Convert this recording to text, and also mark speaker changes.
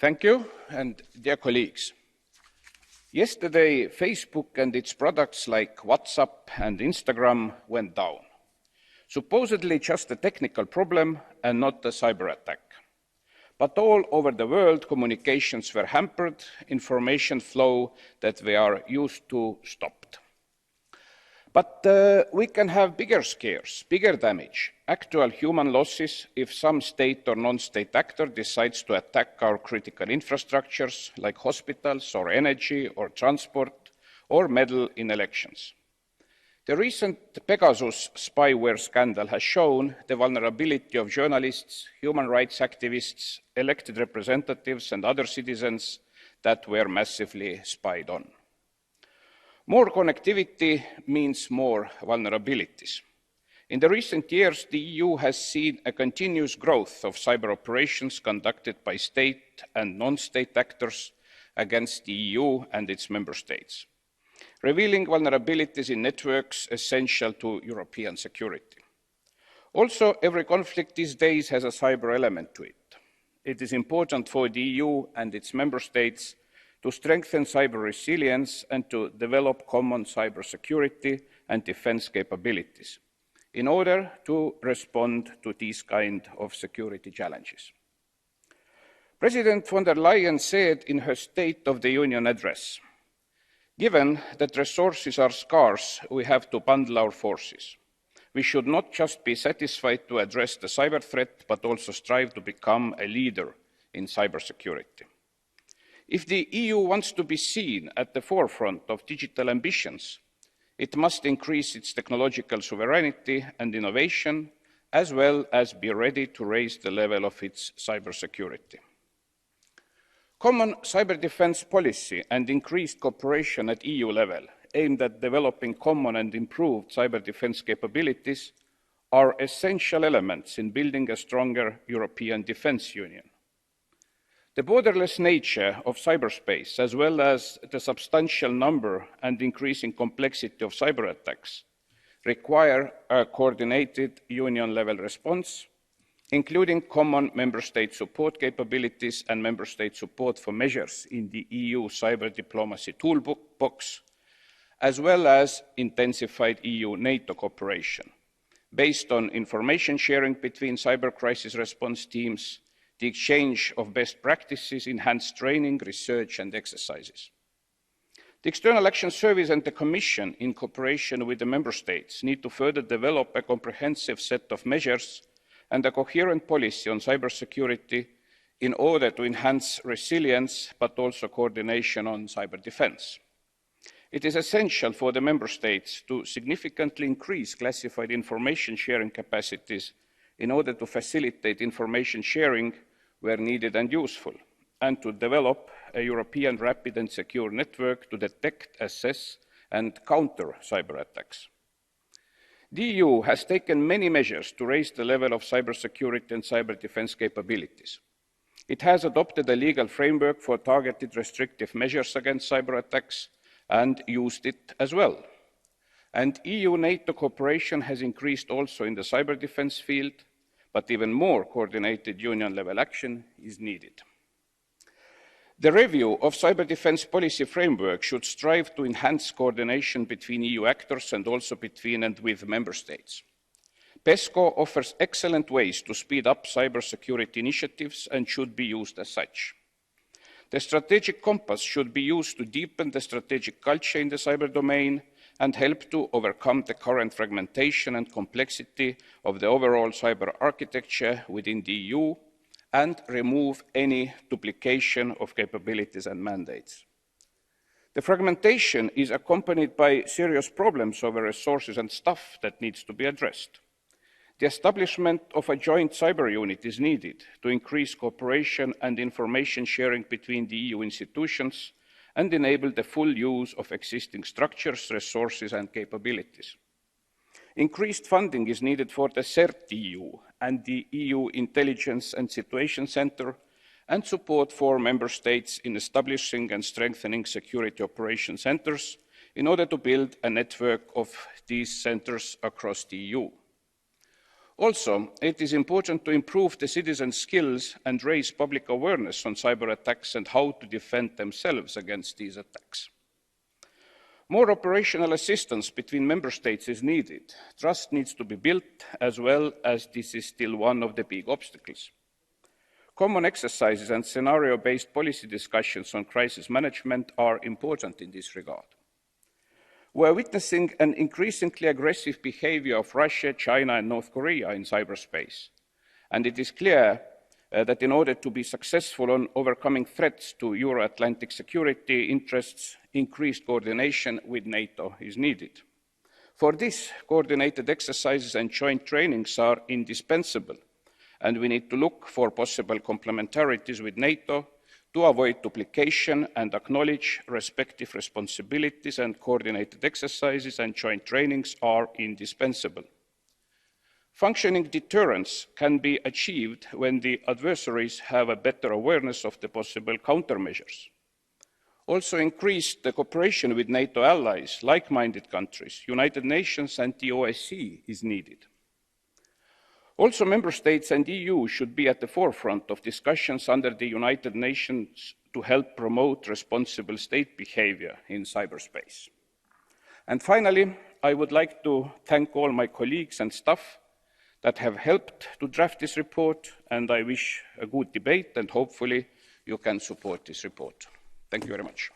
Speaker 1: Thank you, and dear colleagues. Yesterday, Facebook and its products like WhatsApp and Instagram went down. Supposedly just a technical problem and not a cyber attack. But all over the world, communications were hampered, information flow that we are used to stopped. But we can have bigger scares, bigger damage, actual human losses if some state or non-state actor decides to attack our critical infrastructures like hospitals or energy or transport or meddle in elections. The recent Pegasus spyware scandal has shown the vulnerability of journalists, human rights activists, elected representatives and other citizens that were massively spied on. More connectivity means more vulnerabilities. In the recent years, the EU has seen a continuous growth of cyber operations conducted by state and non-state actors against the EU and its member states, revealing vulnerabilities in networks essential to European security. Also, every conflict these days has a cyber element to it. It is important for the EU and its member states to strengthen cyber resilience and to develop common cybersecurity and defense capabilities in order to respond to these kind of security challenges. President von der Leyen said in her State of the Union address, "Given that resources are scarce, we have to bundle our forces. We should not just be satisfied to address the cyber threat, but also strive to become a leader in cybersecurity." If the EU wants to be seen at the forefront of digital ambitions, it must increase its technological sovereignty and innovation, as well as be ready to raise the level of its cybersecurity. Common cyber defense policy and increased cooperation at EU level aimed at developing common and improved cyber defense capabilities are essential elements in building a stronger European defense union. The borderless nature of cyberspace, as well as the substantial number and increasing complexity of cyber attacks, require a coordinated union-level response, including common member state support capabilities and member state support for measures in the EU cyber diplomacy toolbox, as well as intensified EU-NATO cooperation, based on information sharing between cyber crisis response teams, the exchange of best practices, enhanced training, research and exercises. The External Action Service and the Commission, in cooperation with the Member States, need to further develop a comprehensive set of measures and a coherent policy on cybersecurity in order to enhance resilience, but also coordination on cyber defense. It is essential for the Member States to significantly increase classified information sharing capacities in order to facilitate information sharing where needed and useful, and to develop a European rapid and secure network to detect, assess, and counter cyber attacks. The EU has taken many measures to raise the level of cybersecurity and cyber defense capabilities. It has adopted a legal framework for targeted restrictive measures against cyber attacks and used it as well. And EU-NATO cooperation has increased also in the cyber defense field, but even more coordinated union-level action is needed. The review of cyber defense policy framework should strive to enhance coordination between EU actors and also between and with member states. PESCO offers excellent ways to speed up cybersecurity initiatives and should be used as such. The strategic compass should be used to deepen the strategic culture in the cyber domain and help to overcome the current fragmentation and complexity of the overall cyber architecture within the EU and remove any duplication of capabilities and mandates. The fragmentation is accompanied by serious problems over resources and staff that needs to be addressed. The establishment of a joint cyber unit is needed to increase cooperation and information sharing between the EU institutions and enable the full use of existing structures, resources and capabilities. Increased funding is needed for the CERT-EU and the EU Intelligence and Situation Centre, and support for member states in establishing and strengthening security operation centres in order to build a network of these centres across the EU. Also, it is important to improve the citizens' skills and raise public awareness on cyber attacks and how to defend themselves against these attacks. More operational assistance between member states is needed. Trust needs to be built, as well as this is still one of the big obstacles. Common exercises and scenario-based policy discussions on crisis management are important in this regard. We are witnessing an increasingly aggressive behavior of Russia, China and North Korea in cyberspace, and it is clear that in order to be successful on overcoming threats to Euro-Atlantic security interests, increased coordination with NATO is needed. For this, coordinated exercises and joint trainings are indispensable, and we need to look for possible complementarities with NATO to avoid duplication and acknowledge respective responsibilities, and coordinated exercises and joint trainings are indispensable. Functioning deterrence can be achieved when the adversaries have a better awareness of the possible countermeasures. Also, increased cooperation with NATO allies, like-minded countries, United Nations and the OSCE is needed. Also, member states and EU should be at the forefront of discussions under the United Nations to help promote responsible state behavior in cyberspace. And finally, I would like to thank all my colleagues and staff that have helped to draft this report, and I wish a good debate, and hopefully you can support this report. Thank you very much.